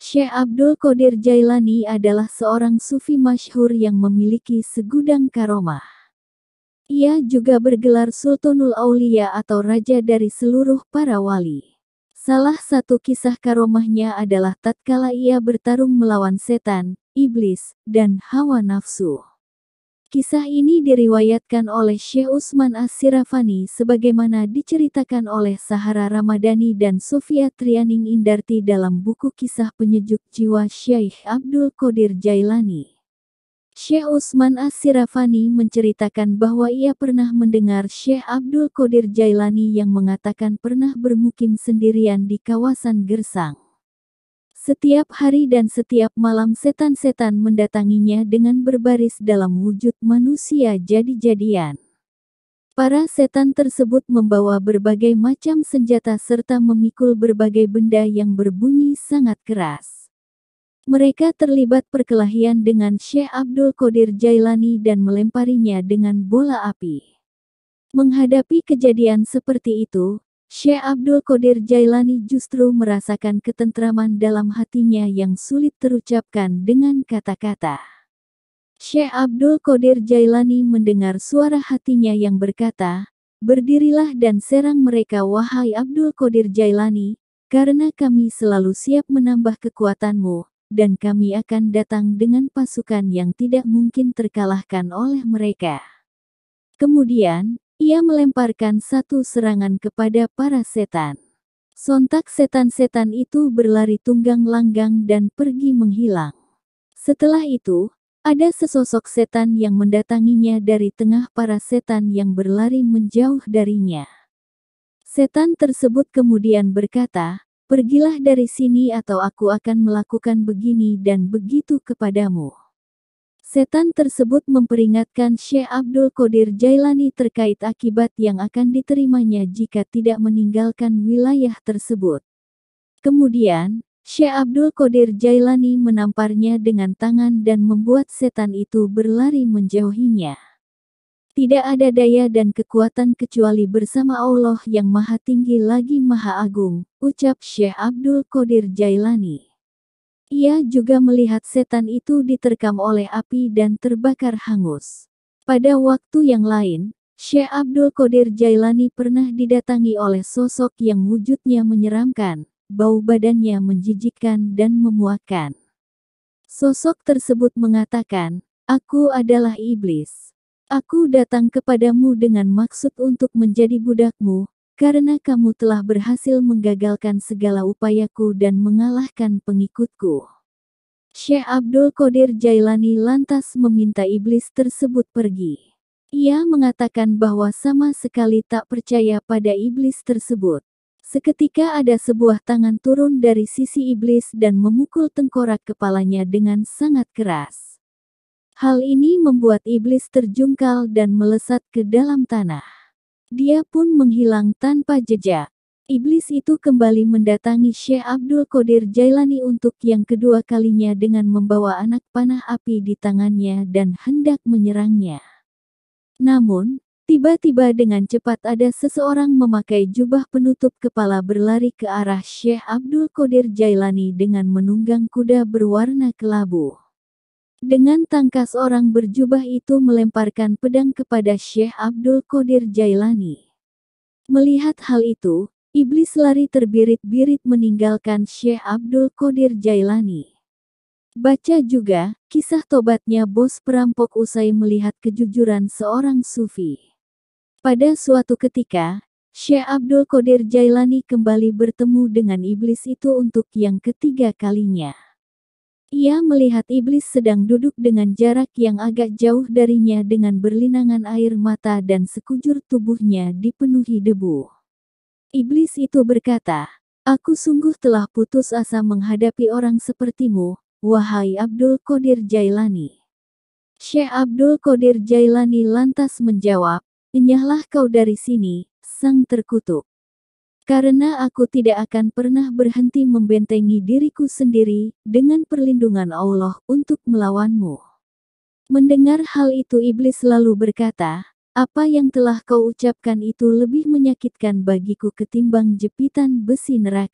Syekh Abdul Qadir Jailani adalah seorang sufi masyhur yang memiliki segudang karomah. Ia juga bergelar Sultanul Aulia atau raja dari seluruh para wali. Salah satu kisah karomahnya adalah tatkala ia bertarung melawan setan, iblis, dan hawa nafsu. Kisah ini diriwayatkan oleh Syekh Utsman As-Sirafani sebagaimana diceritakan oleh Sahara Ramadhani dan Sofia Trianing Indarti dalam buku Kisah Penyejuk Jiwa Syekh Abdul Qadir Jailani. Syekh Utsman As-Sirafani menceritakan bahwa ia pernah mendengar Syekh Abdul Qadir Jailani yang mengatakan pernah bermukim sendirian di kawasan Gersang. Setiap hari dan setiap malam setan-setan mendatanginya dengan berbaris dalam wujud manusia jadi-jadian. Para setan tersebut membawa berbagai macam senjata serta memikul berbagai benda yang berbunyi sangat keras. Mereka terlibat perkelahian dengan Syekh Abdul Qadir Jailani dan melemparinya dengan bola api. Menghadapi kejadian seperti itu, Syekh Abdul Qadir Jailani justru merasakan ketentraman dalam hatinya yang sulit terucapkan dengan kata-kata. Syekh Abdul Qadir Jailani mendengar suara hatinya yang berkata, "Berdirilah dan serang mereka wahai Abdul Qadir Jailani, karena kami selalu siap menambah kekuatanmu, dan kami akan datang dengan pasukan yang tidak mungkin terkalahkan oleh mereka." Kemudian, ia melemparkan satu serangan kepada para setan. Sontak setan-setan itu berlari tunggang langgang dan pergi menghilang. Setelah itu, ada sesosok setan yang mendatanginya dari tengah para setan yang berlari menjauh darinya. Setan tersebut kemudian berkata, "Pergilah dari sini atau aku akan melakukan begini dan begitu kepadamu." Setan tersebut memperingatkan Syekh Abdul Qadir Jailani terkait akibat yang akan diterimanya jika tidak meninggalkan wilayah tersebut. Kemudian, Syekh Abdul Qadir Jailani menamparnya dengan tangan dan membuat setan itu berlari menjauhinya. Tidak ada daya dan kekuatan kecuali bersama Allah yang Maha Tinggi lagi Maha Agung, ucap Syekh Abdul Qadir Jailani. Ia juga melihat setan itu diterkam oleh api dan terbakar hangus. Pada waktu yang lain, Syekh Abdul Qadir Jailani pernah didatangi oleh sosok yang wujudnya menyeramkan, bau badannya menjijikkan dan memuakkan. Sosok tersebut mengatakan, "Aku adalah iblis. Aku datang kepadamu dengan maksud untuk menjadi budakmu, karena kamu telah berhasil menggagalkan segala upayaku dan mengalahkan pengikutku." Syekh Abdul Qadir Jailani lantas meminta iblis tersebut pergi. Ia mengatakan bahwa sama sekali tak percaya pada iblis tersebut. Seketika ada sebuah tangan turun dari sisi iblis dan memukul tengkorak kepalanya dengan sangat keras. Hal ini membuat iblis terjungkal dan melesat ke dalam tanah. Dia pun menghilang tanpa jejak. Iblis itu kembali mendatangi Syekh Abdul Qadir Jailani untuk yang kedua kalinya dengan membawa anak panah api di tangannya dan hendak menyerangnya. Namun, tiba-tiba dengan cepat ada seseorang memakai jubah penutup kepala berlari ke arah Syekh Abdul Qadir Jailani dengan menunggang kuda berwarna kelabu. Dengan tangkas orang berjubah itu melemparkan pedang kepada Syekh Abdul Qadir Jailani. Melihat hal itu, iblis lari terbirit-birit meninggalkan Syekh Abdul Qadir Jailani. Baca juga, kisah tobatnya bos perampok usai melihat kejujuran seorang sufi. Pada suatu ketika, Syekh Abdul Qadir Jailani kembali bertemu dengan iblis itu untuk yang ketiga kalinya. Ia melihat iblis sedang duduk dengan jarak yang agak jauh darinya dengan berlinangan air mata dan sekujur tubuhnya dipenuhi debu. Iblis itu berkata, "Aku sungguh telah putus asa menghadapi orang sepertimu, wahai Abdul Qadir Jailani." Syekh Abdul Qadir Jailani lantas menjawab, "Enyahlah kau dari sini, sang terkutuk. Karena aku tidak akan pernah berhenti membentengi diriku sendiri, dengan perlindungan Allah untuk melawanmu." Mendengar hal itu iblis lalu berkata, "Apa yang telah kau ucapkan itu lebih menyakitkan bagiku ketimbang jepitan besi neraka."